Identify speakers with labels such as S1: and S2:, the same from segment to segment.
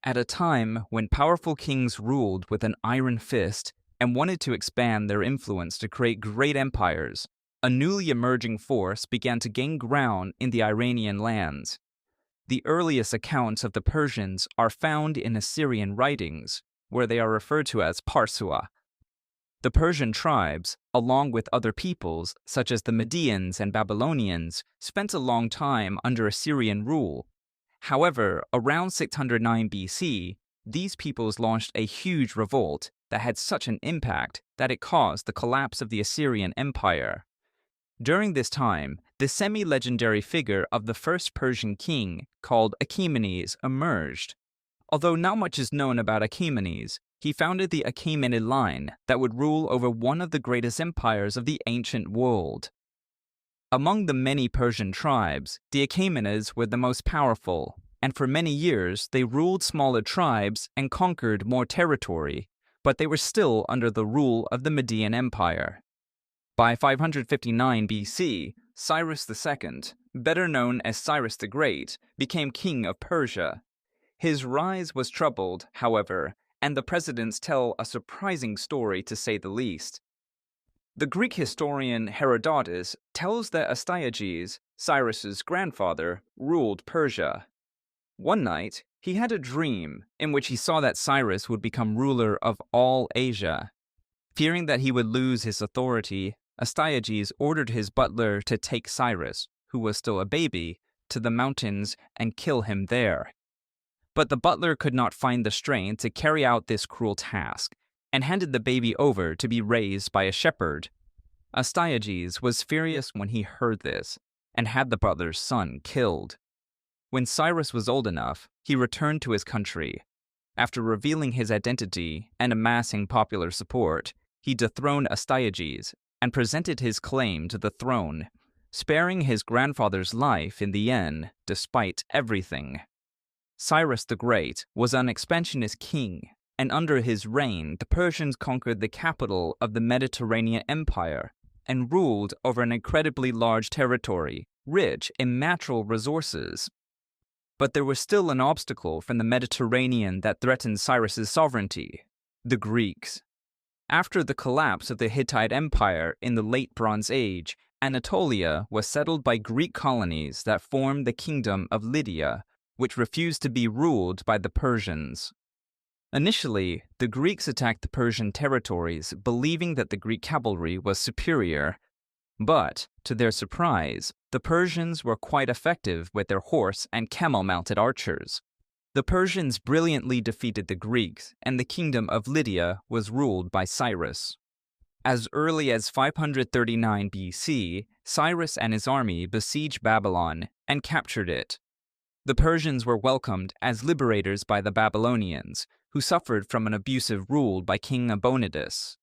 S1: At a time when powerful kings ruled with an iron fist and wanted to expand their influence to create great empires, a newly emerging force began to gain ground in the Iranian lands. The earliest accounts of the Persians are found in Assyrian writings, where they are referred to as Parsua. The Persian tribes, along with other peoples such as the Medians and Babylonians, spent a long time under Assyrian rule. However, around 609 BC, these peoples launched a huge revolt that had such an impact that it caused the collapse of the Assyrian Empire. During this time, the semi-legendary figure of the first Persian king, called Achaemenes, emerged. Although not much is known about Achaemenes, he founded the Achaemenid line that would rule over one of the greatest empires of the ancient world. Among the many Persian tribes, the Achaemenids were the most powerful, and for many years they ruled smaller tribes and conquered more territory, but they were still under the rule of the Median Empire. By 559 BC, Cyrus II, better known as Cyrus the Great, became king of Persia. His rise was troubled, however, and the precedents tell a surprising story to say the least. The Greek historian Herodotus tells that Astyages, Cyrus's grandfather, ruled Persia. One night, he had a dream in which he saw that Cyrus would become ruler of all Asia. Fearing that he would lose his authority, Astyages ordered his butler to take Cyrus, who was still a baby, to the mountains and kill him there. But the butler could not find the strength to carry out this cruel task, and handed the baby over to be raised by a shepherd. Astyages was furious when he heard this, and had the butler's son killed. When Cyrus was old enough, he returned to his country. After revealing his identity and amassing popular support, he dethroned Astyages and presented his claim to the throne, sparing his grandfather's life in the end, despite everything. Cyrus the Great was an expansionist king, and under his reign the Persians conquered the capital of the Mediterranean Empire and ruled over an incredibly large territory, rich in natural resources. But there was still an obstacle from the Mediterranean that threatened Cyrus's sovereignty: the Greeks. After the collapse of the Hittite Empire in the Late Bronze Age, Anatolia was settled by Greek colonies that formed the Kingdom of Lydia, which refused to be ruled by the Persians. Initially, the Greeks attacked the Persian territories, believing that the Greek cavalry was superior. But, to their surprise, the Persians were quite effective with their horse and camel-mounted archers. The Persians brilliantly defeated the Greeks, and the Kingdom of Lydia was ruled by Cyrus. As early as 539 BC, Cyrus and his army besieged Babylon and captured it. The Persians were welcomed as liberators by the Babylonians, who suffered from an abusive rule by King Nabonidus.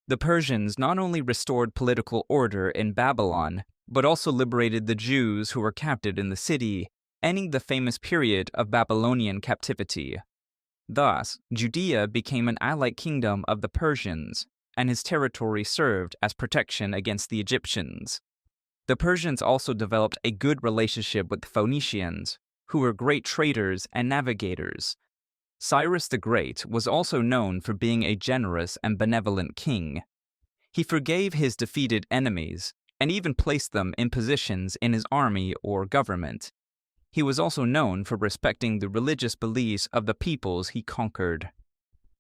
S1: The Persians not only restored political order in Babylon, but also liberated the Jews who were captured in the city, ending the famous period of Babylonian captivity. Thus, Judea became an allied kingdom of the Persians, and his territory served as protection against the Egyptians. The Persians also developed a good relationship with the Phoenicians, who were great traders and navigators. Cyrus the Great was also known for being a generous and benevolent king. He forgave his defeated enemies and even placed them in positions in his army or government. He was also known for respecting the religious beliefs of the peoples he conquered.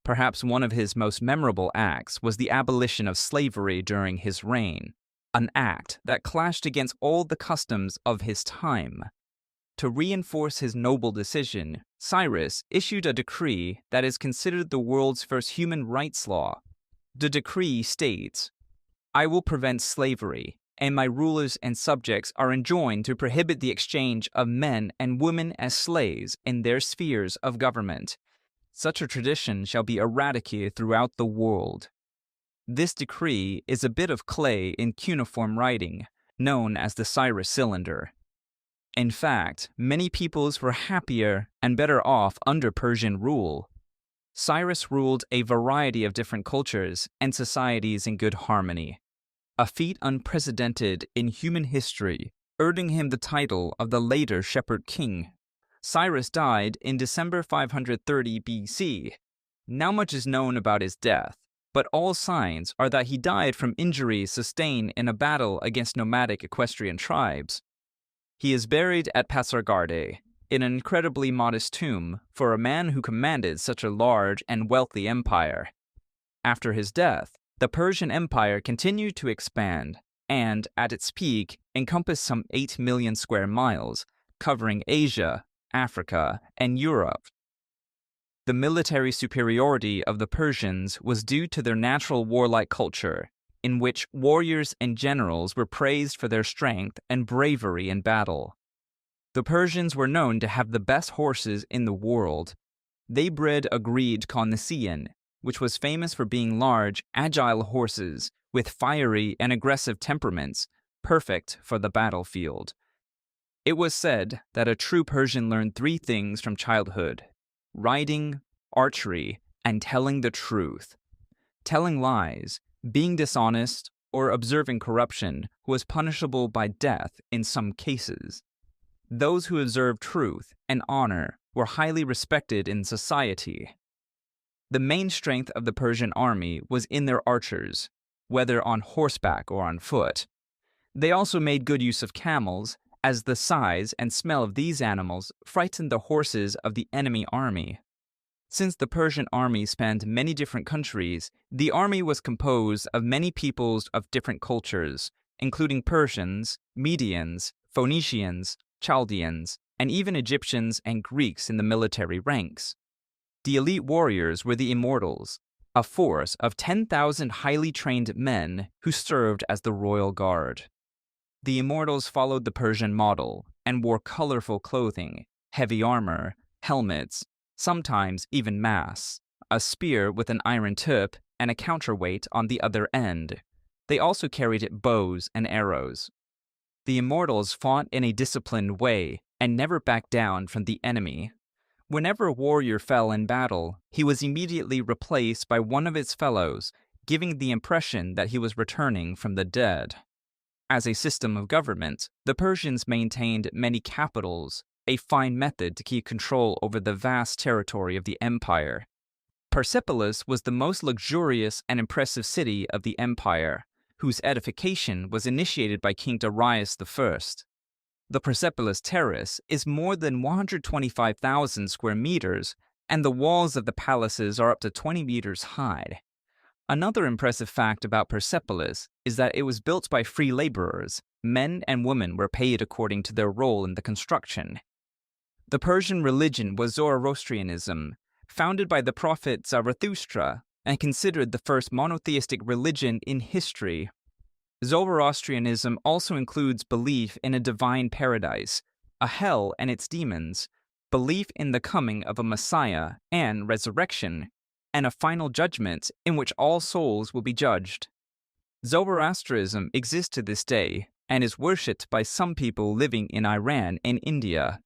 S1: Perhaps one of his most memorable acts was the abolition of slavery during his reign, an act that clashed against all the customs of his time. To reinforce his noble decision, Cyrus issued a decree that is considered the world's first human rights law. The decree states, "I will prevent slavery, and my rulers and subjects are enjoined to prohibit the exchange of men and women as slaves in their spheres of government. Such a tradition shall be eradicated throughout the world." This decree is a bit of clay in cuneiform writing, known as the Cyrus cylinder. In fact, many peoples were happier and better off under Persian rule. Cyrus ruled a variety of different cultures and societies in good harmony, a feat unprecedented in human history, earning him the title of the later Shepherd King. Cyrus died in December 530 BC. Not much is known about his death, but all signs are that he died from injuries sustained in a battle against nomadic equestrian tribes. He is buried at Pasargadae, in an incredibly modest tomb for a man who commanded such a large and wealthy empire. After his death, the Persian Empire continued to expand and, at its peak, encompassed some 8 million square miles, covering Asia, Africa, and Europe. The military superiority of the Persians was due to their natural warlike culture, in which warriors and generals were praised for their strength and bravery in battle. The Persians were known to have the best horses in the world. They bred a breed called Nisaean, which was famous for being large, agile horses with fiery and aggressive temperaments, perfect for the battlefield. It was said that a true Persian learned 3 things from childhood: riding, archery, and telling the truth. Telling lies, being dishonest, or observing corruption was punishable by death in some cases. Those who observed truth and honor were highly respected in society. The main strength of the Persian army was in their archers, whether on horseback or on foot. They also made good use of camels, as the size and smell of these animals frightened the horses of the enemy army. Since the Persian army spanned many different countries, the army was composed of many peoples of different cultures, including Persians, Medians, Phoenicians, Chaldeans, and even Egyptians and Greeks in the military ranks. The elite warriors were the Immortals, a force of 10,000 highly trained men who served as the royal guard. The Immortals followed the Persian model and wore colorful clothing, heavy armor, helmets, sometimes even masks, a spear with an iron tip and a counterweight on the other end. They also carried bows and arrows. The Immortals fought in a disciplined way and never backed down from the enemy. Whenever a warrior fell in battle, he was immediately replaced by one of his fellows, giving the impression that he was returning from the dead. As a system of government, the Persians maintained many capitals, a fine method to keep control over the vast territory of the empire. Persepolis was the most luxurious and impressive city of the empire, whose edification was initiated by King Darius I. The Persepolis Terrace is more than 125,000 square meters, and the walls of the palaces are up to 20 meters high. Another impressive fact about Persepolis is that it was built by free laborers. Men and women were paid according to their role in the construction. The Persian religion was Zoroastrianism, founded by the prophet Zarathustra, and considered the first monotheistic religion in history. Zoroastrianism also includes belief in a divine paradise, a hell and its demons, belief in the coming of a Messiah and resurrection, and a final judgment in which all souls will be judged. Zoroastrianism exists to this day and is worshipped by some people living in Iran and India.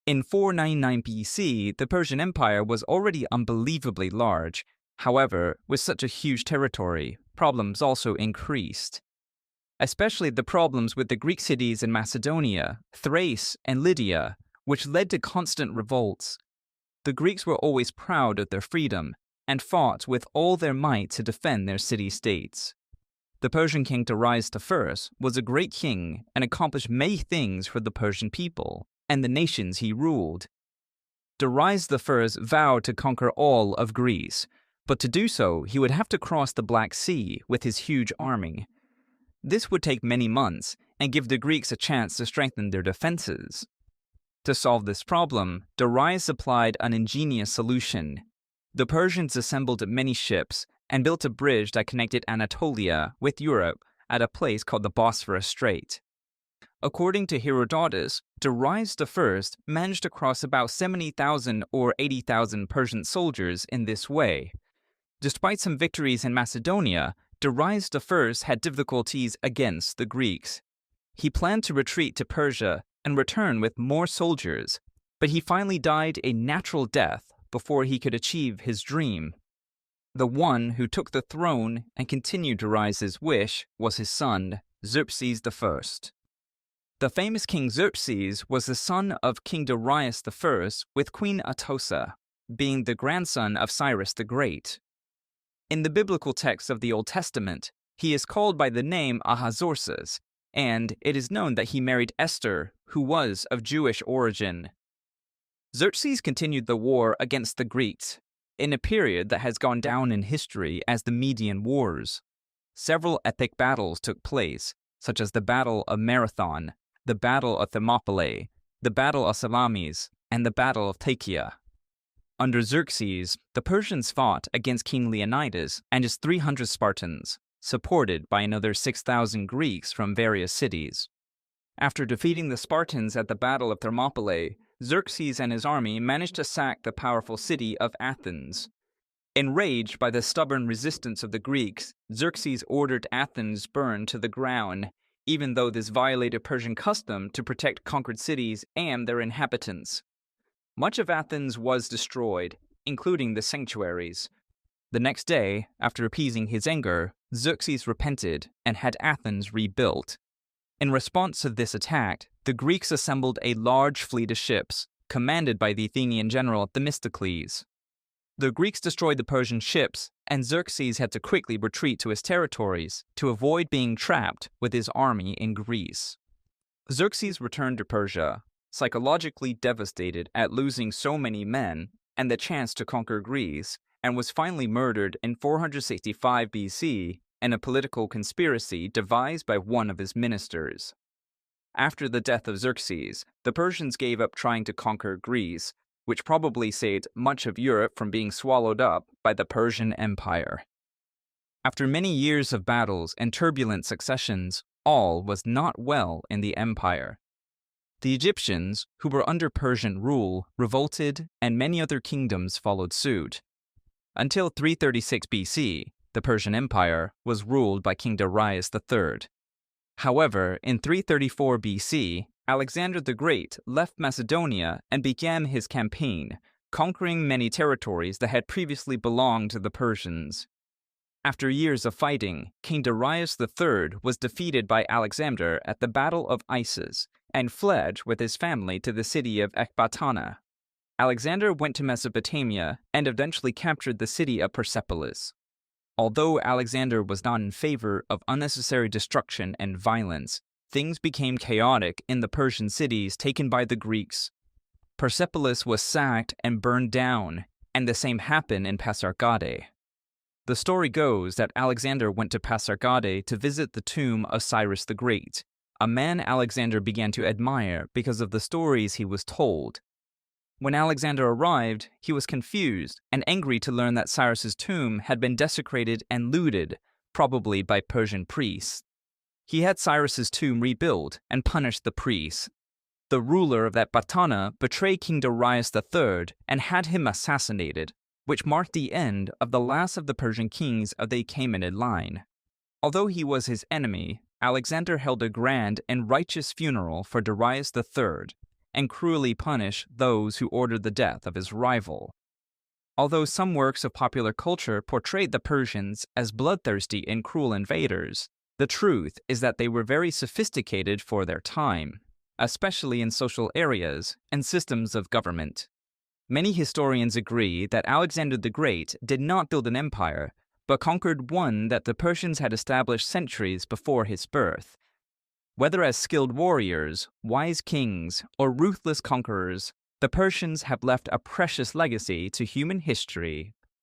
S1: In 499 BC, the Persian Empire was already unbelievably large. However, with such a huge territory, problems also increased. Especially the problems with the Greek cities in Macedonia, Thrace, and Lydia, which led to constant revolts. The Greeks were always proud of their freedom and fought with all their might to defend their city-states. The Persian king Darius I was a great king and accomplished many things for the Persian people and the nations he ruled. Darius I vowed to conquer all of Greece, but to do so he would have to cross the Black Sea with his huge army. This would take many months and give the Greeks a chance to strengthen their defenses. To solve this problem, Darius applied an ingenious solution. The Persians assembled many ships and built a bridge that connected Anatolia with Europe at a place called the Bosphorus Strait. According to Herodotus, Darius I managed to cross about 70,000 or 80,000 Persian soldiers in this way. Despite some victories in Macedonia, Darius I had difficulties against the Greeks. He planned to retreat to Persia and return with more soldiers, but he finally died a natural death before he could achieve his dream. The one who took the throne and continued Darius' wish was his son, Xerxes I. The famous King Xerxes was the son of King Darius I with Queen Atossa, being the grandson of Cyrus the Great. In the biblical texts of the Old Testament, he is called by the name Ahasuerus, and it is known that he married Esther, who was of Jewish origin. Xerxes continued the war against the Greeks, in a period that has gone down in history as the Median Wars. Several epic battles took place, such as the Battle of Marathon, the Battle of Thermopylae, the Battle of Salamis, and the Battle of Tachia. Under Xerxes, the Persians fought against King Leonidas and his 300 Spartans, supported by another 6,000 Greeks from various cities. After defeating the Spartans at the Battle of Thermopylae, Xerxes and his army managed to sack the powerful city of Athens. Enraged by the stubborn resistance of the Greeks, Xerxes ordered Athens burned to the ground, even though this violated Persian custom to protect conquered cities and their inhabitants. Much of Athens was destroyed, including the sanctuaries. The next day, after appeasing his anger, Xerxes repented and had Athens rebuilt. In response to this attack, the Greeks assembled a large fleet of ships, commanded by the Athenian general Themistocles. The Greeks destroyed the Persian ships, and Xerxes had to quickly retreat to his territories to avoid being trapped with his army in Greece. Xerxes returned to Persia, psychologically devastated at losing so many men and the chance to conquer Greece, and was finally murdered in 465 BC in a political conspiracy devised by one of his ministers. After the death of Xerxes, the Persians gave up trying to conquer Greece, which probably saved much of Europe from being swallowed up by the Persian Empire. After many years of battles and turbulent successions, all was not well in the empire. The Egyptians, who were under Persian rule, revolted, and many other kingdoms followed suit. Until 336 BC, the Persian Empire was ruled by King Darius III. However, in 334 BC, Alexander the Great left Macedonia and began his campaign, conquering many territories that had previously belonged to the Persians. After years of fighting, King Darius III was defeated by Alexander at the Battle of Issus and fled with his family to the city of Ecbatana. Alexander went to Mesopotamia and eventually captured the city of Persepolis. Although Alexander was not in favor of unnecessary destruction and violence, things became chaotic in the Persian cities taken by the Greeks. Persepolis was sacked and burned down, and the same happened in Pasargadae. The story goes that Alexander went to Pasargadae to visit the tomb of Cyrus the Great, a man Alexander began to admire because of the stories he was told. When Alexander arrived, he was confused and angry to learn that Cyrus's tomb had been desecrated and looted, probably by Persian priests. He had Cyrus's tomb rebuilt and punished the priests. The ruler of that Batana betrayed King Darius III and had him assassinated, which marked the end of the last of the Persian kings of the Achaemenid line. Although he was his enemy, Alexander held a grand and righteous funeral for Darius III and cruelly punished those who ordered the death of his rival. Although some works of popular culture portrayed the Persians as bloodthirsty and cruel invaders, the truth is that they were very sophisticated for their time, especially in social areas and systems of government. Many historians agree that Alexander the Great did not build an empire, but conquered one that the Persians had established centuries before his birth. Whether as skilled warriors, wise kings, or ruthless conquerors, the Persians have left a precious legacy to human history.